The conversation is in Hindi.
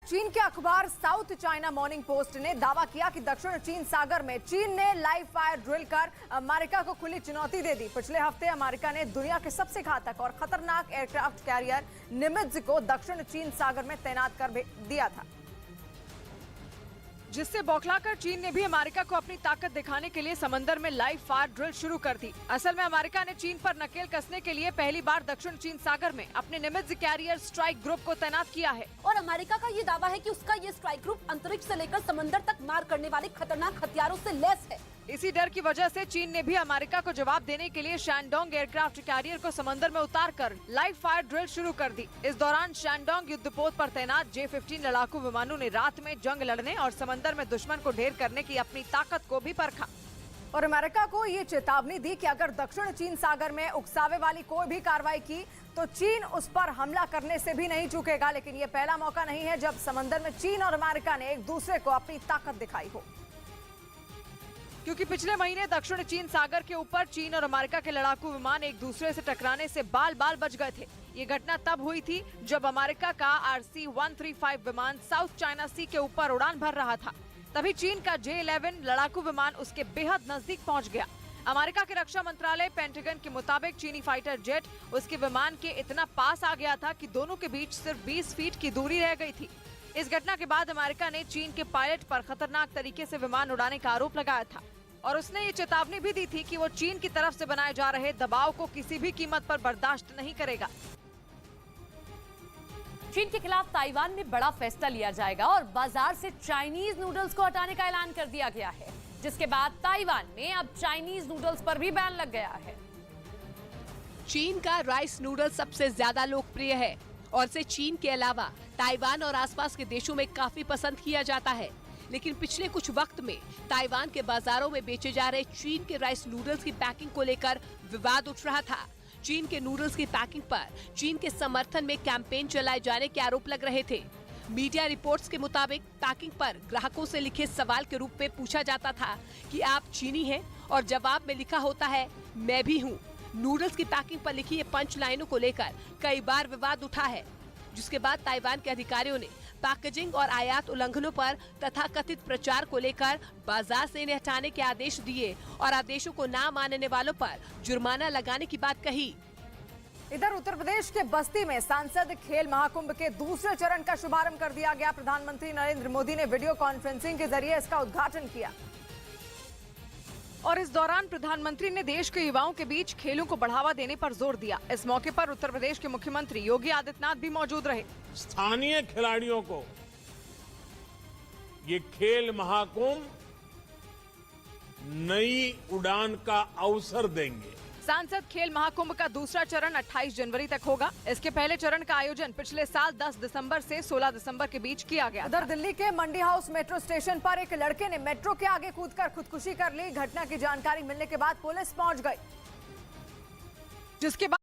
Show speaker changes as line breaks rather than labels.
चीन के अखबार साउथ चाइना मॉर्निंग पोस्ट ने दावा किया कि दक्षिण चीन सागर में चीन ने लाइव फायर ड्रिल कर अमेरिका को खुली चुनौती दे दी। पिछले हफ्ते अमेरिका ने दुनिया के सबसे घातक और खतरनाक एयरक्राफ्ट कैरियर निमित्ज को दक्षिण चीन सागर में तैनात कर दिया था, जिससे बौखलाकर चीन ने भी अमेरिका को अपनी ताकत दिखाने के लिए समंदर में लाइव फायर ड्रिल शुरू कर दी। असल में अमेरिका ने चीन पर नकेल कसने के लिए पहली बार दक्षिण चीन सागर में अपने निमित्ज कैरियर स्ट्राइक ग्रुप को तैनात किया है।
और अमेरिका का ये दावा है कि उसका ये स्ट्राइक ग्रुप अंतरिक्ष से लेकर समंदर तक मार करने वाले खतरनाक हथियारों से लैस है।
इसी डर की वजह से चीन ने भी अमेरिका को जवाब देने के लिए शैनडोंग एयरक्राफ्ट कैरियर को समंदर में उतारकर लाइव फायर ड्रिल शुरू कर दी। इस दौरान शैनडोंग युद्धपोत पर तैनात J-15 लड़ाकू विमानों ने रात में जंग लड़ने और समंदर में दुश्मन को ढेर करने की अपनी ताकत को भी परखा और अमेरिका को ये चेतावनी दी कि अगर दक्षिण चीन सागर में उकसावे वाली कोई भी कार्रवाई की तो चीन उस पर हमला करने से भी नहीं चूकेगा। लेकिन ये पहला मौका नहीं है जब समंदर में चीन और अमेरिका ने एक दूसरे को अपनी ताकत दिखाई हो, क्योंकि पिछले महीने दक्षिण चीन सागर के ऊपर चीन और अमेरिका के लड़ाकू विमान एक दूसरे से टकराने से बाल बाल बच गए थे। ये घटना तब हुई थी जब अमेरिका का RC-135 विमान साउथ चाइना सी के ऊपर उड़ान भर रहा था। तभी चीन का J-11 लड़ाकू विमान उसके बेहद नजदीक पहुंच गया। अमेरिका के रक्षा मंत्रालय पेंटागन के मुताबिक चीनी फाइटर जेट उसके विमान के इतना पास आ गया था कि दोनों के बीच सिर्फ 20 फीट की दूरी रह गई थी। इस घटना के बाद अमेरिका ने चीन के पायलट पर खतरनाक तरीके से विमान उड़ाने का आरोप लगाया था और उसने ये चेतावनी भी दी थी कि वो चीन की तरफ से बनाए जा रहे दबाव को किसी भी कीमत पर बर्दाश्त नहीं करेगा।
चीन के खिलाफ ताइवान में बड़ा फैसला लिया जाएगा और बाजार से चाइनीज नूडल्स को हटाने का ऐलान कर दिया गया है, जिसके बाद ताइवान में अब चाइनीज नूडल्स पर भी बैन लग गया है।
चीन का राइस नूडल्स सबसे ज्यादा लोकप्रिय है और इसे चीन के अलावा ताइवान और आसपास के देशों में काफी पसंद किया जाता है। लेकिन पिछले कुछ वक्त में ताइवान के बाजारों में बेचे जा रहे चीन के राइस नूडल्स की पैकिंग को लेकर विवाद उठ रहा था। चीन के नूडल्स की पैकिंग पर चीन के समर्थन में कैंपेन चलाए जाने के आरोप लग रहे थे। मीडिया रिपोर्ट्स के मुताबिक पैकिंग पर ग्राहकों से लिखे सवाल के रूप में पूछा जाता था कि आप चीनी हैं, और जवाब में लिखा होता है मैं भी हूँ। नूडल्स की पैकिंग पर लिखी ये पंच लाइनों को लेकर कई बार विवाद उठा है, जिसके बाद ताइवान के अधिकारियों ने पैकेजिंग और आयात उल्लंघनों पर तथाकथित प्रचार को लेकर बाजार से इन्हें हटाने के आदेश दिए और आदेशों को ना मानने वालों पर जुर्माना लगाने की बात कही।
इधर उत्तर प्रदेश के बस्ती में सांसद खेल महाकुंभ के दूसरे चरण का शुभारंभ कर दिया गया। प्रधानमंत्री नरेंद्र मोदी ने वीडियो कॉन्फ्रेंसिंग के जरिए इसका उद्घाटन किया और इस दौरान प्रधानमंत्री ने देश के युवाओं के बीच खेलों को बढ़ावा देने पर जोर दिया। इस मौके पर उत्तर प्रदेश के मुख्यमंत्री योगी आदित्यनाथ भी मौजूद रहे।
स्थानीय खिलाड़ियों को ये खेल महाकुंभ नई उड़ान का अवसर देंगे।
सांसद खेल महाकुंभ का दूसरा चरण 28 जनवरी तक होगा। इसके पहले चरण का आयोजन पिछले साल 10 दिसंबर से 16 दिसंबर के बीच किया गया। उधर दिल्ली के मंडी हाउस मेट्रो स्टेशन पर एक लड़के ने मेट्रो के आगे कूदकर खुदकुशी कर ली। घटना की जानकारी मिलने के बाद पुलिस पहुंच गई, जिसके बाद